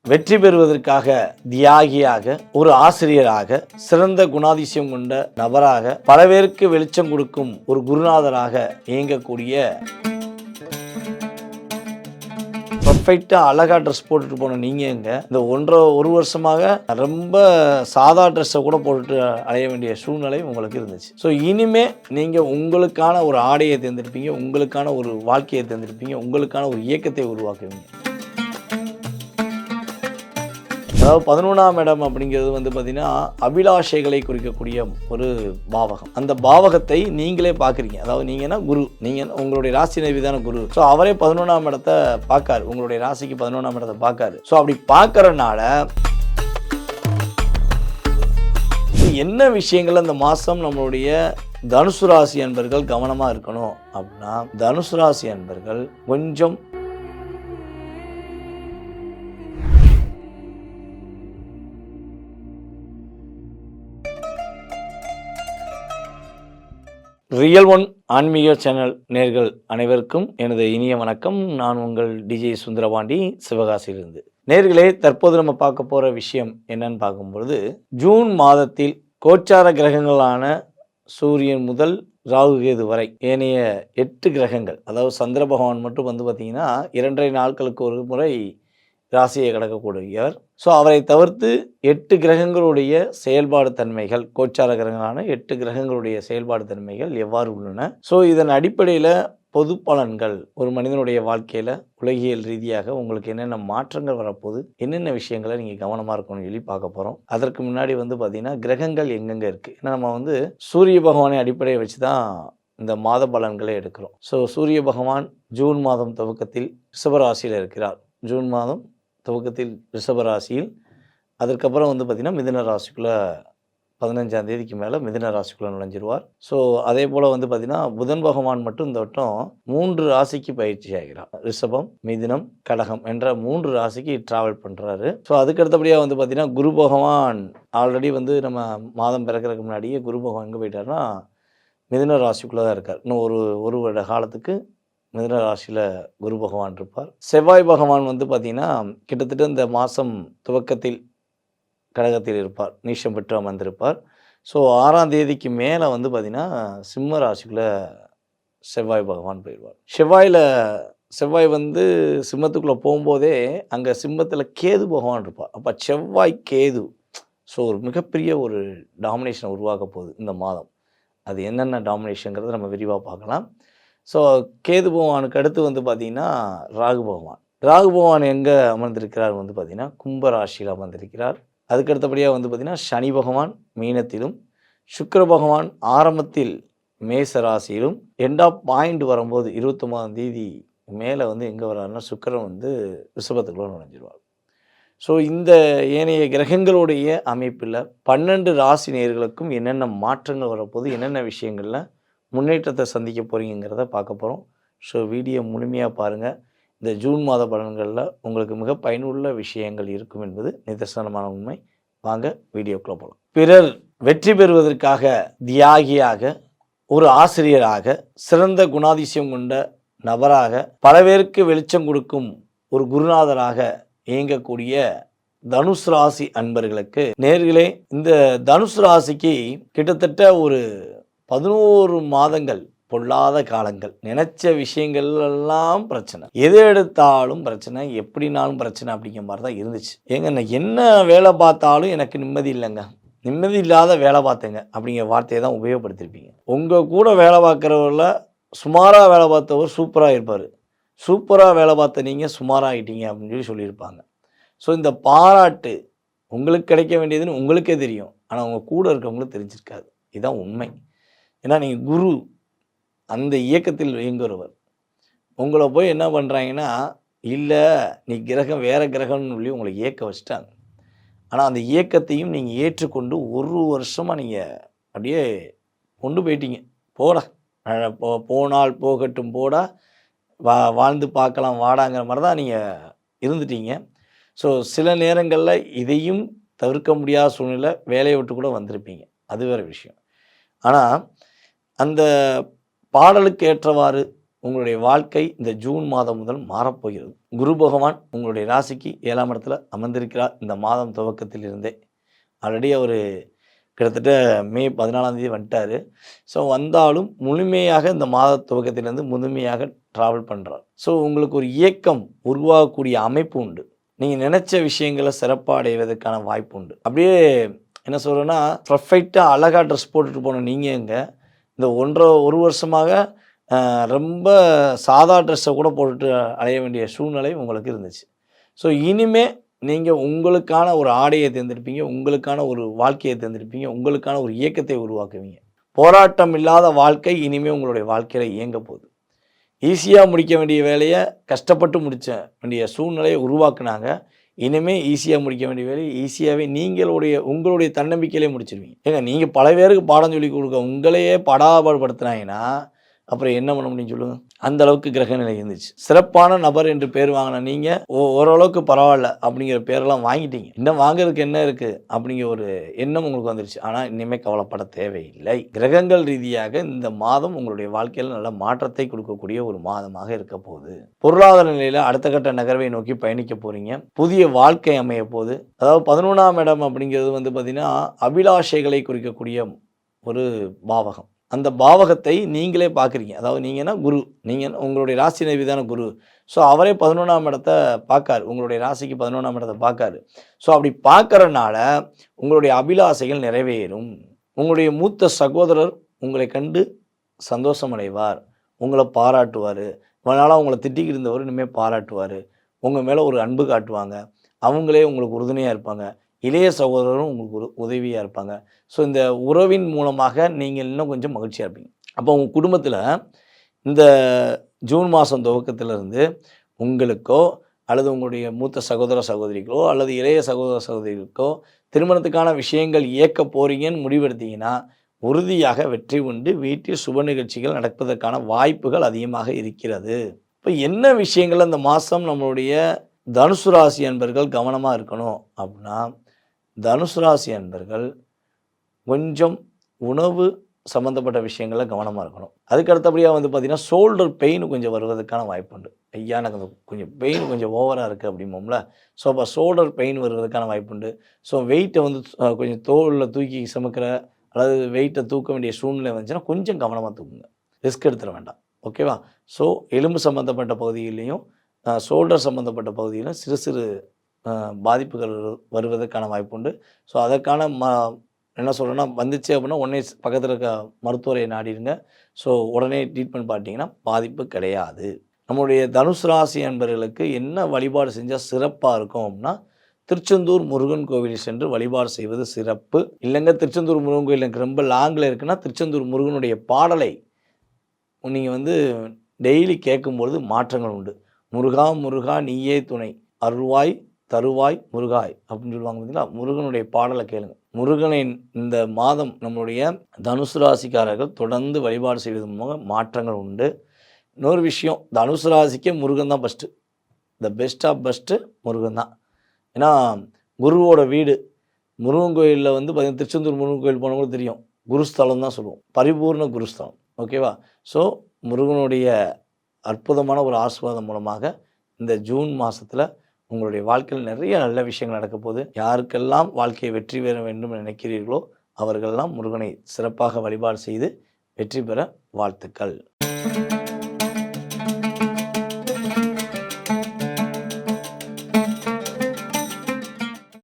வெற்றி பெறுவதற்காக தியாகியாக, ஒரு ஆசிரியராக, சிறந்த குணாதிசயம் கொண்ட நபராக, பல பேருக்கு வெளிச்சம் கொடுக்கும் ஒரு குருநாதராக இயங்கக்கூடிய, பர்ஃபெக்டாக அழகாக ட்ரெஸ் போட்டுட்டு போன நீங்கள் இந்த ஒரு வருஷமாக ரொம்ப சாதா ட்ரெஸ்ஸை கூட போட்டுட்டு அலைய வேண்டிய சூழ்நிலை உங்களுக்கு இருந்துச்சு. ஸோ இனிமே நீங்கள் உங்களுக்கான ஒரு ஆடையை தேர்ந்தெடுப்பீங்க, உங்களுக்கான ஒரு வாழ்க்கையை தேர்ந்தெடுப்பீங்க, உங்களுக்கான ஒரு இயக்கத்தை உருவாக்குவீங்க. அதாவது 11ஆம் இடம் அப்படிங்கிறது பார்த்தீங்கன்னா அபிலாஷைகளை குறிக்கக்கூடிய ஒரு பாவகம். அந்த பாவகத்தை நீங்களே பார்க்குறீங்க. அதாவது நீங்கன்னா குரு, நீங்கள் உங்களுடைய ராசி நதிதான குரு. ஸோ அவரே 11ஆம் இடத்தை பார்க்காரு, உங்களுடைய ராசிக்கு 11ஆம் இடத்தை பார்க்காரு. ஸோ அப்படி பார்க்கறனால என்ன விஷயங்கள் அந்த மாதம் நம்மளுடைய தனுசு ராசி அன்பர்கள் கவனமாக இருக்கணும் அப்படின்னா, தனுசு ராசி அன்பர்கள் கொஞ்சம் ரியல் ஒன் ஆன்மீக சேனல் நேர்கள் அனைவருக்கும் எனது இனிய வணக்கம். நான் உங்கள் டிஜே சுந்தரபாண்டி, சிவகாசியிலிருந்து. நேர்களே, தற்போது நம்ம பார்க்க போகிற விஷயம் என்னன்னு பார்க்கும்பொழுது, ஜூன் மாதத்தில் கோச்சார கிரகங்களான சூரியன் முதல் ராகு கேது வரை ஏனைய 8 கிரகங்கள், அதாவது சந்திர பகவான் மட்டும் பார்த்தீங்கன்னா 2.5 நாட்களுக்கு ஒரு முறை ராசியை கடக்கக்கூடியவர். ஸோ அவரை தவிர்த்து 8 கிரகங்களுடைய செயல்பாடு தன்மைகள், கோச்சார கிரகங்களான 8 கிரகங்களுடைய செயல்பாடு தன்மைகள் எவ்வாறு உள்ளன, ஸோ இதன் அடிப்படையில் பொது பலன்கள், ஒரு மனிதனுடைய வாழ்க்கையில் உலகியல் ரீதியாக உங்களுக்கு என்னென்ன மாற்றங்கள் வரப்போகுது, என்னென்ன விஷயங்களை நீங்கள் கவனமாக இருக்கணும்னு சொல்லி பார்க்க போகிறோம். அதற்கு முன்னாடி பார்த்தீங்கன்னா கிரகங்கள் எங்கெங்கே இருக்குது, ஏன்னா நம்ம சூரிய பகவானை அடிப்படையை வச்சு தான் இந்த மாத பலன்களை எடுக்கிறோம். ஸோ சூரிய பகவான் ஜூன் மாதம் துவக்கத்தில் ரிஷபராசியில் இருக்கிறார். ஜூன் மாதம் துவக்கத்தில் ரிஷபராசியில், அதற்கப்புறம் பார்த்திங்கன்னா மிதுன ராசிக்குள்ளே 15ஆம் தேதிக்கு மேலே மிதுன ராசிக்குள்ளே நுழைஞ்சிருவார். ஸோ அதே போல் பார்த்திங்கன்னா புதன் பகவான் மட்டும் இந்த வட்டம் 3 ராசிக்கு பயிற்சி ஆகிறார். ரிஷபம், மிதுனம், கடகம் என்ற 3 ராசிக்கு ட்ராவல் பண்ணுறாரு. ஸோ அதுக்கு அடுத்தபடியாக பார்த்திங்கன்னா குரு பகவான் ஆல்ரெடி நம்ம மாதம் பிறக்கிறதுக்கு முன்னாடியே குரு பகவான் எங்கே போயிட்டார்னா மிதுன ராசிக்குள்ளே தான் இருக்கார். இன்னும் ஒரு வருட காலத்துக்கு மிதுன ராசியில் குரு பகவான் இருப்பார். செவ்வாய் பகவான் பார்த்திங்கன்னா கிட்டத்தட்ட இந்த மாதம் துவக்கத்தில் கடகத்தில் இருப்பார், நீச்சம் பெற்று அமர்ந்திருப்பார். ஸோ 6ஆம் தேதிக்கு மேலே பார்த்திங்கன்னா சிம்ம ராசிக்குள்ளே செவ்வாய் பகவான் போயிடுவார். செவ்வாய் சிம்மத்துக்குள்ளே போகும்போதே அங்கே சிம்மத்தில் கேது பகவான் இருப்பார். அப்போ செவ்வாய் கேது, ஸோ ஒரு மிகப்பெரிய ஒரு டாமினேஷனை உருவாக்க போகுது இந்த மாதம். அது என்னென்ன டாமினேஷனுங்கிறத நம்ம விரிவாக பார்க்கலாம். ஸோ கேது பகவானுக்கு அடுத்து பார்த்திங்கன்னா ராகு பகவான். ராகு பகவான் எங்கே அமர்ந்திருக்கிறார் பார்த்திங்கன்னா கும்ப ராசியில் அமர்ந்திருக்கிறார். அதுக்கு அடுத்தபடியாக பார்த்திங்கன்னா சனி பகவான் மீனத்திலும், சுக்கிர பகவான் ஆரம்பத்தில் மேச ராசியிலும், எண்ட் ஆஃப் பாயிண்ட் வரும்போது 29ஆம் தேதி மேலே எங்கே வர்றாருன்னா சுக்கிரன் ரிஷபத்துக்குள்ள நுழைஞ்சிருவார். ஸோ இந்த ஏனைய கிரகங்களுடைய அமைப்பில் 12 ராசி நேயர்களுக்கும் என்னென்ன மாற்றங்கள் வரப்போகுது, என்னென்ன விஷயங்களில் முன்னேற்றத்தை சந்திக்க போகிறீங்கிறத பார்க்க போகிறோம். ஸோ வீடியோ முழுமையாக பாருங்கள். இந்த ஜூன் மாத பலன்களில் உங்களுக்கு மிக பயனுள்ள விஷயங்கள் இருக்கும் என்பது நிதர்சனமான உண்மை. வாங்க வீடியோக்குள்ளே போகலாம். பிறர் வெற்றி பெறுவதற்காக தியாகியாக, ஒரு ஆசிரியராக, சிறந்த குணாதிசயம் கொண்ட நபராக, பல பேருக்கு வெளிச்சம் கொடுக்கும் ஒரு குருநாதராக இயங்கக்கூடிய தனுசு ராசி அன்பர்களுக்கு நேர்களே, இந்த தனுசு ராசிக்கு கிட்டத்தட்ட ஒரு 11 மாதங்கள் பொல்லாத காலங்கள். நினைச்ச விஷயங்கள் எல்லாம் பிரச்சனை, எது எடுத்தாலும் பிரச்சனை, எப்படினாலும் பிரச்சனை அப்படிங்கிற மாதிரி தான் இருந்துச்சு. நான் என்ன வேலை பார்த்தாலும் எனக்கு நிம்மதி இல்லைங்க, நிம்மதி இல்லாத வேலை பார்த்தேங்க அப்படிங்கிற வார்த்தையை தான் உபயோகப்படுத்திருப்பீங்க. உங்கள் கூட வேலை பார்க்குறவரில் சுமாராக வேலை பார்த்தவர் சூப்பராக இருப்பார், சூப்பராக வேலை பார்த்த நீங்கள் சுமாராகிட்டீங்க அப்படின்னு சொல்லியிருப்பாங்க. ஸோ இந்த பாராட்டு உங்களுக்கு கிடைக்க வேண்டியதுன்னு உங்களுக்கே தெரியும், ஆனால் உங்கள் கூட இருக்கவங்களுக்கு தெரிஞ்சிருக்காது. இதுதான் உண்மை. ஏன்னா நீங்கள் குரு, அந்த இயக்கத்தில் இயங்குறவர். உங்களை போய் என்ன பண்ணுறாங்கன்னா, இல்லை நீ கிரகம் வேறு கிரகம்னு சொல்லி உங்களை இயக்க வச்சுட்டாங்க. ஆனால் அந்த இயக்கத்தையும் நீங்கள் ஏற்றுக்கொண்டு 1 வருஷமாக நீங்கள் அப்படியே கொண்டு போயிட்டீங்க. போடா, போனால் போகட்டும் போடா, வாழ்ந்து பார்க்கலாம் வாடாங்கிற மாதிரி தான் நீங்கள் இருந்துட்டீங்க. ஸோ சில நேரங்களில் இதையும் தவிர்க்க முடியாத சூழ்நிலை, வேலையை விட்டு கூட வந்திருப்பீங்க, அது வேறு விஷயம். ஆனால் அந்த பாடலுக்கு ஏற்றவாறு உங்களுடைய வாழ்க்கை இந்த ஜூன் மாதம் முதல் மாறப்போகிறது. குரு பகவான் உங்களுடைய ராசிக்கு 7ஆம் இடத்துல அமர்ந்திருக்கிறார். இந்த மாதம் துவக்கத்தில் இருந்தே ஆல்ரெடி அவர் கிட்டத்தட்ட மே 14ஆம் தேதி வந்துட்டார். ஸோ வந்தாலும் முழுமையாக இந்த மாத துவக்கத்திலேருந்து முழுமையாக ட்ராவல் பண்ணுறார். ஸோ உங்களுக்கு ஒரு இயக்கம் உருவாகக்கூடிய அமைப்பு உண்டு. நீங்கள் நினச்ச விஷயங்களை சிறப்பாக அடைவதற்கான வாய்ப்பு உண்டு. அப்படியே என்ன சொல்கிறேன்னா, பர்ஃபெக்டாக அழகாக ட்ரெஸ் போட்டுட்டு போன நீங்கள் இந்த ஒரு வருஷமாக ரொம்ப சாதா ட்ரெஸ்ஸை கூட போட்டுட்டு அலைய வேண்டிய சூழ்நிலை உங்களுக்கு இருந்துச்சு. ஸோ இனிமே நீங்கள் உங்களுக்கான ஒரு ஆடையை தேர்ந்தெடுப்பீங்க, உங்களுக்கான ஒரு வாழ்க்கையை தேர்ந்தெடுப்பீங்க, உங்களுக்கான ஒரு இயக்கத்தை உருவாக்குவீங்க. போராட்டம் இல்லாத வாழ்க்கை இனிமேல் உங்களுடைய வாழ்க்கையில் இயங்க போகுது. ஈஸியாக முடிக்க வேண்டிய வேலையை கஷ்டப்பட்டு முடிச்ச வேண்டிய சூழ்நிலையை உருவாக்குனாங்க. இனிமேல் ஈஸியாக முடிக்க வேண்டிய வேலையை ஈஸியாகவே உங்களுடைய தன்னம்பிக்கையிலே முடிச்சிருவீங்க. ஏங்க நீங்கள் பல பேருக்கு பாடம் சொல்லி கொடுக்க உங்களையே படாபாடுபடுத்துனாங்கன்னா அப்புறம் என்ன பண்ண முடியும் சொல்லுங்கள்? அந்த அளவுக்கு கிரக நிலை இருந்துச்சு. சிறப்பான நபர் என்று பேர் வாங்கின நீங்கள் ஓரளவுக்கு பரவாயில்ல அப்படிங்கிற பேரெல்லாம் வாங்கிட்டீங்க. இன்னும் வாங்குறதுக்கு என்ன இருக்குது அப்படிங்கிற ஒரு எண்ணம் உங்களுக்கு வந்துருச்சு. ஆனால் இனிமேல் கவலைப்பட தேவையில்லை. கிரகங்கள் ரீதியாக இந்த மாதம் உங்களுடைய வாழ்க்கையில் நல்ல மாற்றத்தை கொடுக்கக்கூடிய ஒரு மாதமாக இருக்க போகுது. பொருளாதார நிலையில் அடுத்த கட்ட நகர்வை நோக்கி பயணிக்க போகிறீங்க. புதிய வாழ்க்கை அமைய போகுது. அதாவது 11ஆம் இடம் அப்படிங்கிறது பார்த்திங்கன்னா அபிலாஷைகளை குறிக்கக்கூடிய ஒரு பாவகம். அந்த பாவகத்தை நீங்களே பார்க்குறீங்க. அதாவது நீங்கன்னா குரு, நீங்கள் உங்களுடைய ராசி அதிபதியான குரு. ஸோ அவரே 11ஆம் இடத்தை பார்க்காரு, உங்களுடைய ராசிக்கு 11ஆம் இடத்தை பார்க்காரு. ஸோ அப்படி பார்க்கறனால உங்களுடைய அபிலாசைகள் நிறைவேறும். உங்களுடைய மூத்த சகோதரர் உங்களை கண்டு சந்தோஷம் அடைவார், உங்களை பாராட்டுவார். அதனால் உங்களை திட்டிக்கிட்டு இருந்தவர் இனிமேல் பாராட்டுவார், உங்கள் மேலே ஒரு அன்பு காட்டுவாங்க, அவங்களே உங்களுக்கு உறுதுணையாக இருப்பாங்க. இளைய சகோதரரும் உங்களுக்கு உதவியாக இருப்பாங்க. ஸோ இந்த உறவின் மூலமாக நீங்கள் இன்னும் கொஞ்சம் மகிழ்ச்சியாக இருப்பீங்க. அப்போ உங்கள் குடும்பத்தில் இந்த ஜூன் மாதம் துவக்கத்திலிருந்து உங்களுக்கோ அல்லது உங்களுடைய மூத்த சகோதர சகோதரிகளோ அல்லது இளைய சகோதர சகோதரிகளுக்கோ திருமணத்துக்கான விஷயங்கள் இயக்க போகிறீங்கன்னு முடிவெடுத்தீங்கன்னா உறுதியாக வெற்றி உண்டு. வீட்டில் சுப நிகழ்ச்சிகள் நடப்பதற்கான வாய்ப்புகள் அதிகமாக இருக்கிறது. இப்போ என்ன விஷயங்கள் அந்த மாதம் நம்மளுடைய தனுசு ராசி அன்பர்கள் கவனமாக இருக்கணும் அப்படின்னா, தனுசு ராசி அன்பர்கள் கொஞ்சம் உணவு சம்மந்தப்பட்ட விஷயங்களில் கவனமாக இருக்கணும். அதுக்கு அடுத்தபடியாக பார்த்திங்கன்னா ஷோல்டர் பெயின் கொஞ்சம் வருவதற்கான வாய்ப்பு உண்டு. ஐயா எனக்கு கொஞ்சம் பெயின் கொஞ்சம் ஓவராக இருக்குது அப்படிம்போம்ல, ஸோ அப்போ ஷோல்டர் பெயின் வருவதற்கான வாய்ப்பு உண்டு. ஸோ வெயிட்டை கொஞ்சம் தோளில் தூக்கி சுமக்கிற அல்லது வெயிட்டை தூக்க வேண்டிய சூழ்நிலை வந்துச்சுன்னா கொஞ்சம் கவனமாக தூக்குங்க, ரிஸ்க் எடுத்துட வேண்டாம். ஓகேவா? ஸோ எலும்பு சம்மந்தப்பட்ட பகுதியிலையும் ஷோல்டர் சம்மந்தப்பட்ட பகுதியிலும் சிறு சிறு பாதிப்புகள் வருவதற்கான வாய்ப்பு உண்டு. ஸோ அதற்கான என்ன சொல்கிறேன்னா வந்துச்சு அப்படின்னா உடனே பக்கத்தில் இருக்க மருத்துவரை நாடிடுங்க. ஸோ உடனே ட்ரீட்மெண்ட் பார்த்தீங்கன்னா பாதிப்பு கிடையாது. நம்முடைய தனுசு ராசி அன்பர்களுக்கு என்ன வழிபாடு செஞ்சால் சிறப்பாக இருக்கும் அப்படின்னா, திருச்செந்தூர் முருகன் கோவில் சென்று வழிபாடு செய்வது சிறப்பு. இல்லைங்க திருச்செந்தூர் முருகன் கோயில் எனக்கு ரொம்ப லாங்கில் இருக்குன்னா திருச்செந்தூர் முருகனுடைய பாடலை நீங்கள் டெய்லி கேட்கும்பொழுது மாற்றங்கள் உண்டு. முருகா முருகா நீயே துணை, அருள்வாய் தருவாய் முருகாய் அப்படின்னு சொல்லுவாங்க பார்த்தீங்களா? முருகனுடைய பாடலை கேளுங்க. முருகனை இந்த மாதம் நம்மளுடைய தனுசு ராசிக்காரர்கள் தொடர்ந்து வழிபாடு செய்வது மூலம் மாற்றங்கள் உண்டு. இன்னொரு விஷயம், தனுசு ராசிக்கே முருகன் தான் first. The best of best Murugan தான். ஏன்னா குருவோட வீடு முருகன் கோயிலில் பார்த்திங்கன்னா திருச்செந்தூர் முருகன் கோயில் போனவங்களுக்கு தெரியும், குருஸ்தலம் தான் சொல்லுவோம், பரிபூர்ண குருஸ்தலம். ஓகேவா? ஸோ முருகனுடைய அற்புதமான ஒரு ஆசீர்வாதம் மூலமாக இந்த ஜூன் மாதத்தில் உங்களுடைய வாழ்க்கையில் நிறைய நல்ல விஷயங்கள் நடக்க போகுது. யாருக்கெல்லாம் வாழ்க்கையை வெற்றி பெற வேண்டும் என நினைக்கிறீர்களோ அவர்களெல்லாம் முருகனை சிறப்பாக வழிபாடு செய்து வெற்றி பெற வாழ்த்துக்கள்.